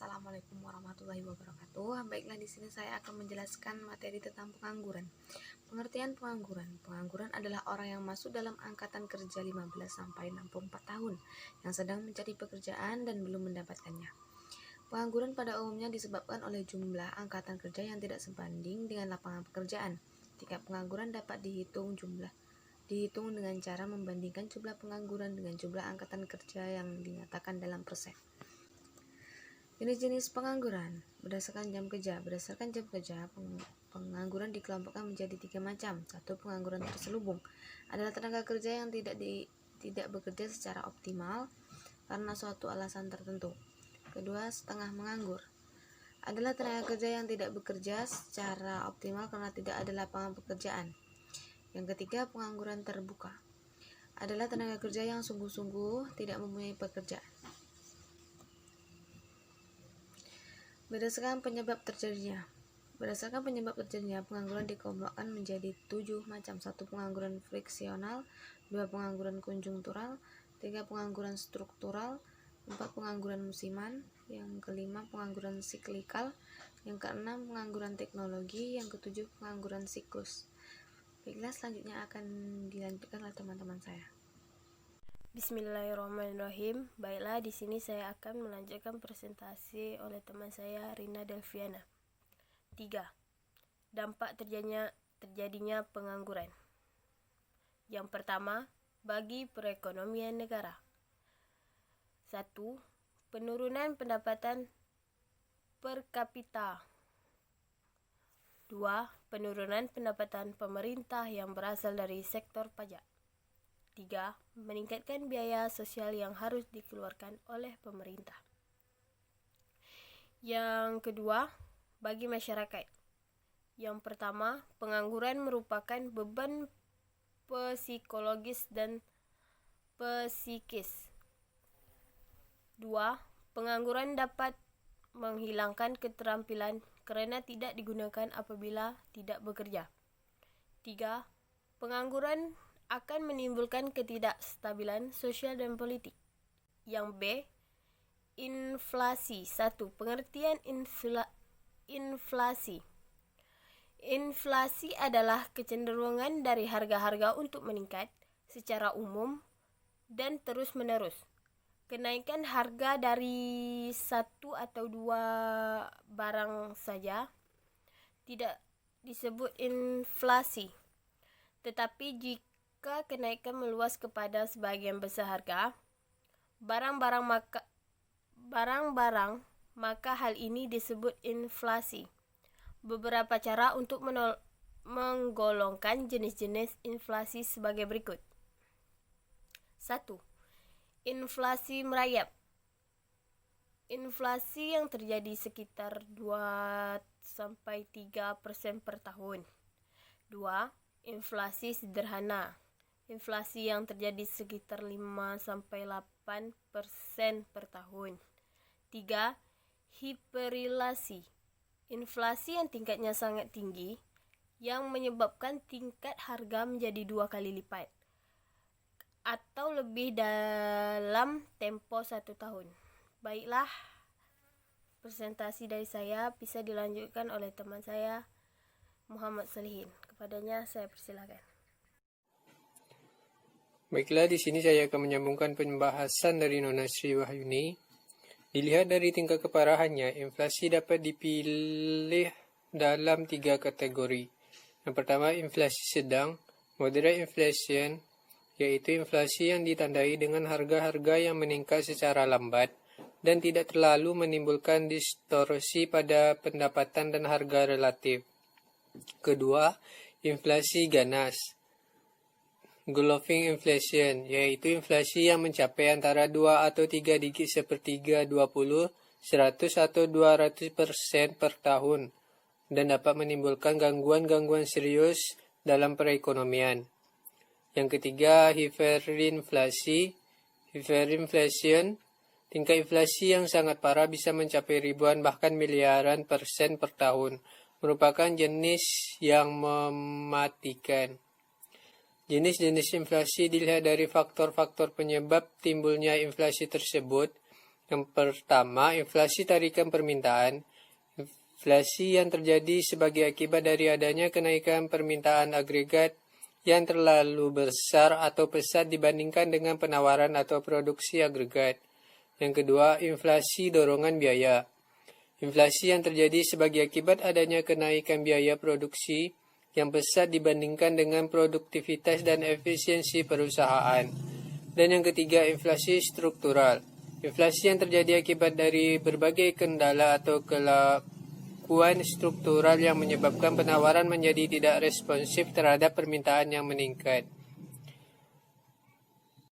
Assalamualaikum warahmatullahi wabarakatuh. Baiklah, di sini saya akan menjelaskan materi tentang pengangguran. Pengertian pengangguran. Pengangguran adalah orang yang masuk dalam angkatan kerja 15 sampai 64 tahun yang sedang mencari pekerjaan dan belum mendapatkannya. Pengangguran pada umumnya disebabkan oleh jumlah angkatan kerja yang tidak sebanding dengan lapangan pekerjaan. Tingkat pengangguran dapat dihitung dengan cara membandingkan jumlah pengangguran dengan jumlah angkatan kerja yang dinyatakan dalam persen. Jenis-jenis pengangguran berdasarkan jam kerja. Berdasarkan jam kerja, pengangguran dikelompokkan menjadi 3 macam. 1. Pengangguran terselubung adalah tenaga kerja yang tidak bekerja secara optimal karena suatu alasan tertentu. Kedua, setengah menganggur adalah tenaga kerja yang tidak bekerja secara optimal karena tidak ada lapangan pekerjaan. Yang ketiga, pengangguran terbuka adalah tenaga kerja yang sungguh-sungguh tidak mempunyai pekerjaan. Berdasarkan penyebab terjadinya, pengangguran dikelompokkan menjadi 7 macam. 1. Pengangguran friksional. 2. Pengangguran konjungtural. 3. Pengangguran struktural. 4. Pengangguran musiman. Yang kelima, pengangguran siklikal. Yang keenam, pengangguran teknologi. Yang ketujuh, pengangguran siklus. Baiklah, selanjutnya akan dilanjutkan oleh teman-teman saya. Bismillahirrahmanirrahim. Baiklah, di sini saya akan melanjutkan presentasi oleh teman saya Rina Delviana. 3. Dampak terjadinya pengangguran. Yang pertama, bagi perekonomian negara. 1. Penurunan pendapatan per kapita. 2. Penurunan pendapatan pemerintah yang berasal dari sektor pajak. 3. Meningkatkan biaya sosial yang harus dikeluarkan oleh pemerintah. Yang kedua, bagi masyarakat. Yang pertama, pengangguran merupakan beban psikologis dan psikis. 2. Pengangguran dapat menghilangkan keterampilan karena tidak digunakan apabila tidak bekerja. 3. Pengangguran akan menimbulkan ketidakstabilan sosial dan politik. Yang B, inflasi. 1. Pengertian inflasi. Inflasi adalah kecenderungan dari harga-harga untuk meningkat secara umum dan terus-menerus. Kenaikan harga dari satu atau dua barang saja tidak disebut inflasi. Tetapi jika kenaikan meluas kepada sebagian besar harga barang-barang, maka hal ini disebut inflasi. Beberapa cara untuk menggolongkan jenis-jenis inflasi sebagai berikut. 1. Inflasi merayap. Inflasi yang terjadi sekitar 2-3% per tahun. 2. Inflasi sederhana. Inflasi yang terjadi sekitar 5-8% per tahun. 3. Hiperinflasi. Inflasi yang tingkatnya sangat tinggi yang menyebabkan tingkat harga menjadi 2 kali lipat atau lebih dalam tempo 1 tahun. Baiklah, presentasi dari saya bisa dilanjutkan oleh teman saya Muhammad Salihin. Kepadanya saya persilakan. Baiklah, di sini saya akan menyambungkan pembahasan dari Nona Sri Wahyuni. Dilihat dari tingkat keparahannya, inflasi dapat dipilih dalam 3 kategori. Yang pertama, inflasi sedang, moderate inflation, yaitu inflasi yang ditandai dengan harga-harga yang meningkat secara lambat dan tidak terlalu menimbulkan distorsi pada pendapatan dan harga relatif. Kedua, inflasi ganas, galloping inflation, yaitu inflasi yang mencapai antara 2 atau 3 digit sepertiga 20, 100 atau 200% per tahun dan dapat menimbulkan gangguan-gangguan serius dalam perekonomian. Yang ketiga, hyperinflation, tingkat inflasi yang sangat parah bisa mencapai ribuan bahkan miliaran persen per tahun, merupakan jenis yang mematikan. Jenis-jenis inflasi dilihat dari faktor-faktor penyebab timbulnya inflasi tersebut, Yang pertama, inflasi tarikan permintaan. Inflasi yang terjadi sebagai akibat dari adanya kenaikan permintaan agregat yang terlalu besar atau pesat dibandingkan dengan penawaran atau produksi agregat. Yang kedua, inflasi dorongan biaya. Inflasi yang terjadi sebagai akibat adanya kenaikan biaya produksi yang pesat dibandingkan dengan produktivitas dan efisiensi perusahaan. Dan yang ketiga, inflasi struktural. Inflasi yang terjadi akibat dari berbagai kendala atau kelakuan struktural yang menyebabkan penawaran menjadi tidak responsif terhadap permintaan yang meningkat.